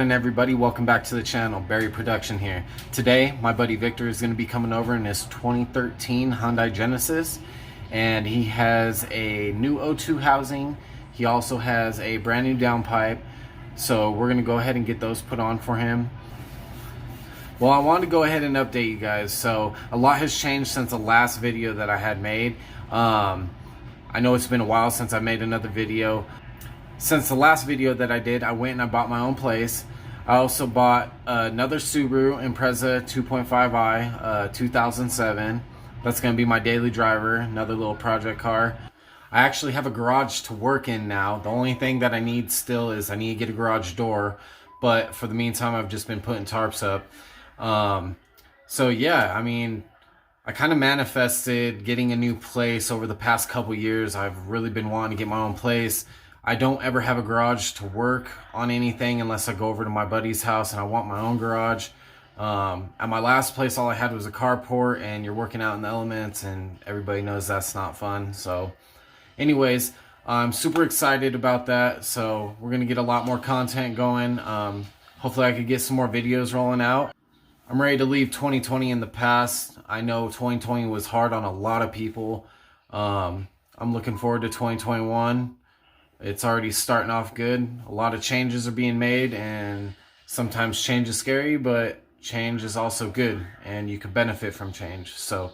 morning, everybody. Welcome back to the channel. Barry Production here. Today my buddy Victor is going to be coming over in his 2013 Hyundai Genesis, and he has a new O2 housing. He also has a brand new downpipe, so we're going to go ahead and get those put on for him. Well, I wanted to go ahead and update you guys. So a lot has changed since the last video that I had made. I know it's been a while since I made another video. Since the last video that I did, I went and I bought my own place. I also bought another Subaru Impreza 2.5i 2007. That's going to be my daily driver, another little project car. I actually have a garage to work in now. The only thing that I need still is I need to get a garage door. But for the meantime, I've just been putting tarps up. So yeah, I mean, I kind of manifested getting a new place over the past couple years. I've really been wanting to get my own place. I don't ever have a garage to work on anything unless I go over to my buddy's house and I want my own garage. At my last place, all I had was a carport, and you're working out in the elements, and everybody knows that's not fun. So anyways, I'm super excited about that. So we're going to get a lot more content going. Hopefully I could get some more videos rolling out. I'm ready to leave 2020 in the past. I know 2020 was hard on a lot of people. I'm looking forward to 2021. It's already starting off good. A lot of changes are being made, and sometimes change is scary, but change is also good, and you can benefit from change. So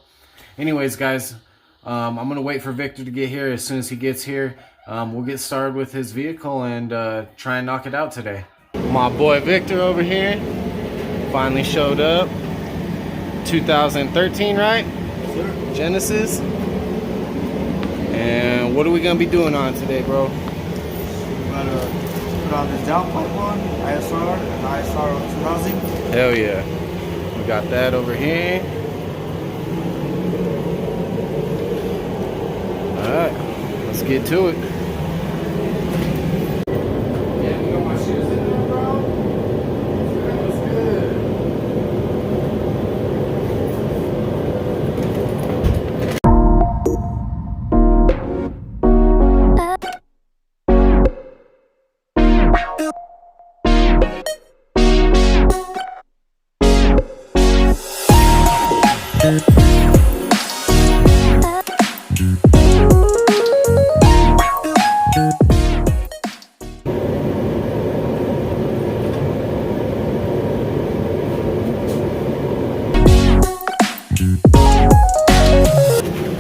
anyways, guys, I'm going to wait for Victor to get here. As soon as he gets here, we'll get started with his vehicle and try and knock it out today. My boy Victor over here finally showed up. 2013, right? Yes, sir. Genesis. And what are we going to be doing on today, bro? We're going to put on this downpipe one, ISR, and ISR O2 housing. Hell yeah. We got that over here. Alright, let's get to it. Yeah, you got my shoes in there, bro? That was good.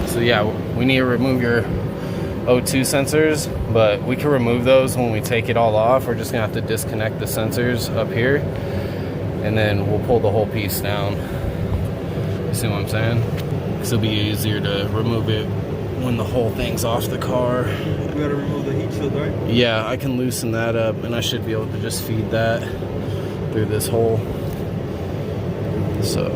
So yeah, we need to remove your O2 sensors, but we can remove those when we take it all off. We're just gonna have to disconnect the sensors up here, and then we'll pull the whole piece down. You see what I'm saying? Because it'll be easier to remove it when the whole thing's off the car. We gotta remove the heat shield, right? Yeah, I can loosen that up, and I should be able to just feed that through this hole. So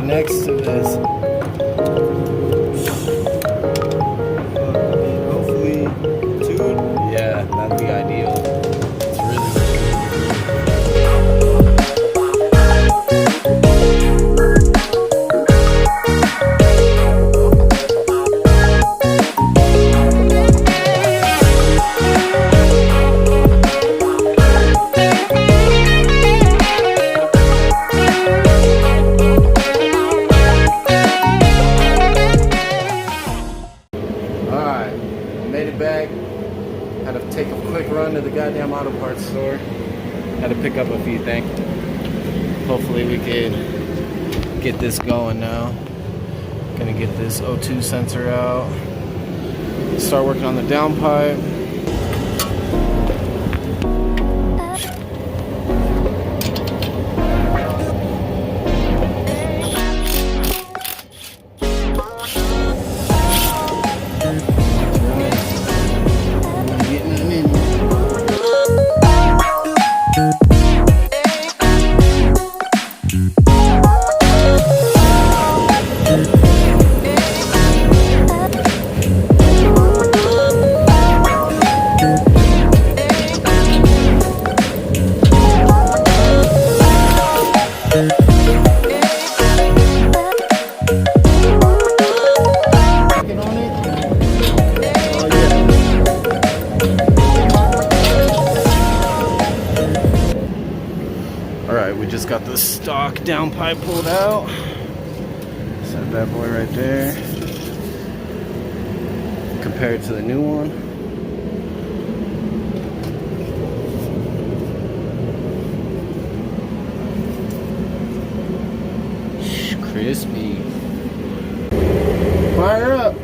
next to this. Hopefully, two. Yeah, that'd be ideal. It's really back. Had to take a quick run to the goddamn auto parts store. Had to pick up a few things. Hopefully we can get this going now. Gonna get this O2 sensor out. Start working on the downpipe. downpipe pulled out. Set that boy right there. Compared to the new one. Crispy. Fire up.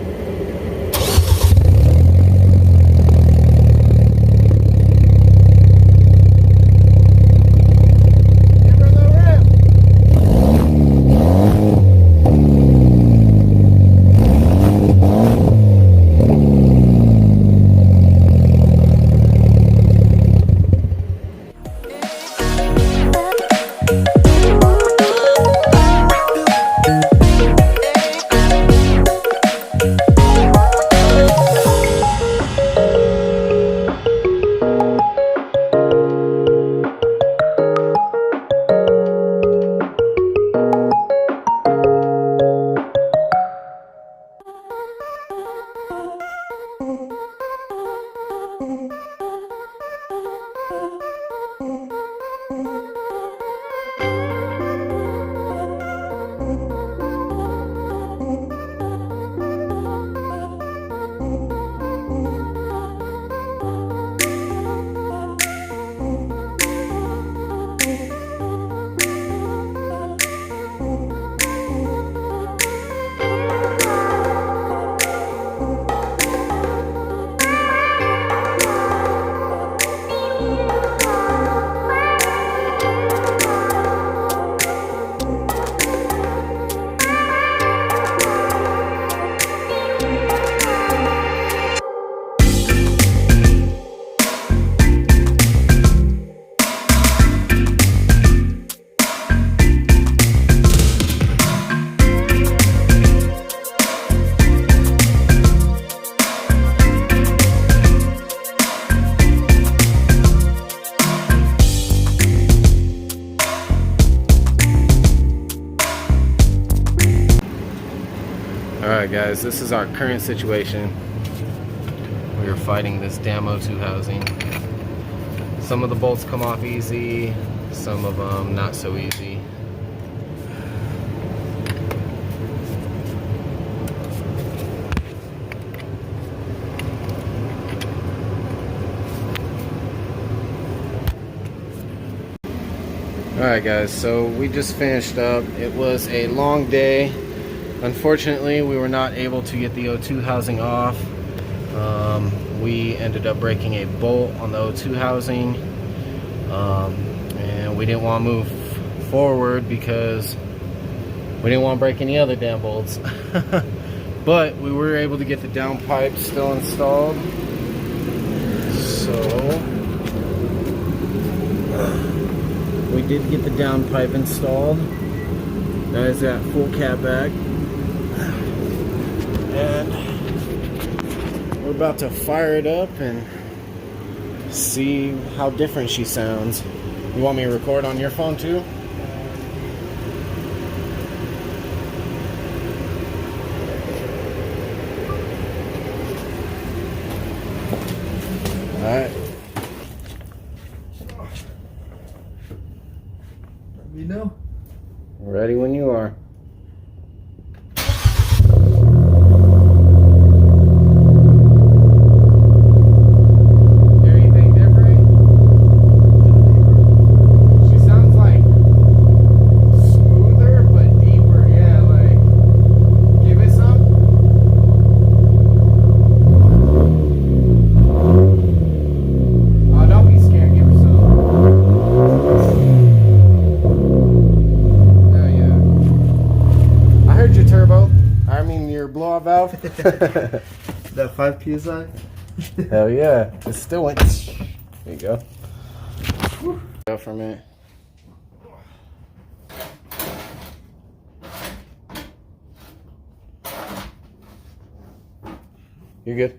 Alright guys, this is our current situation. We are fighting this damn O2 housing. Some of the bolts come off easy, some of them not so easy. Alright guys, so we just finished up. It was a long day. Unfortunately, we were not able to get the O2 housing off. We ended up breaking a bolt on the O2 housing, and we didn't want to move forward because we didn't want to break any other damn bolts. But we were able to get the downpipe still installed. So we did get the downpipe installed. That is that full cat back. And we're about to fire it up and see how different she sounds. You want me to record on your phone too? Alright. Let me know. Ready when you are. Valve. That 5 psi. Hell yeah! It still went. There you go. Go for a minute. You're good.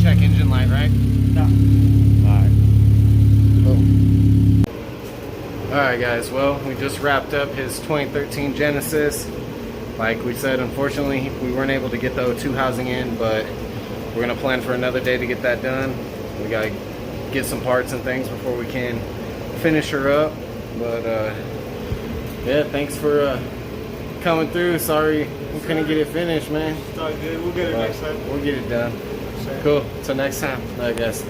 Check engine light, right? No. Alright. Alright guys, well, we just wrapped up his 2013 Genesis. Like we said, unfortunately we weren't able to get the O2 housing in, but we're gonna plan for another day to get that done. We gotta get some parts and things before we can finish her up. But yeah, thanks for coming through. Sorry we couldn't get it finished, man. It's all good. We'll get it next time. We'll get it done. Sure. Cool. Till next time, I guess.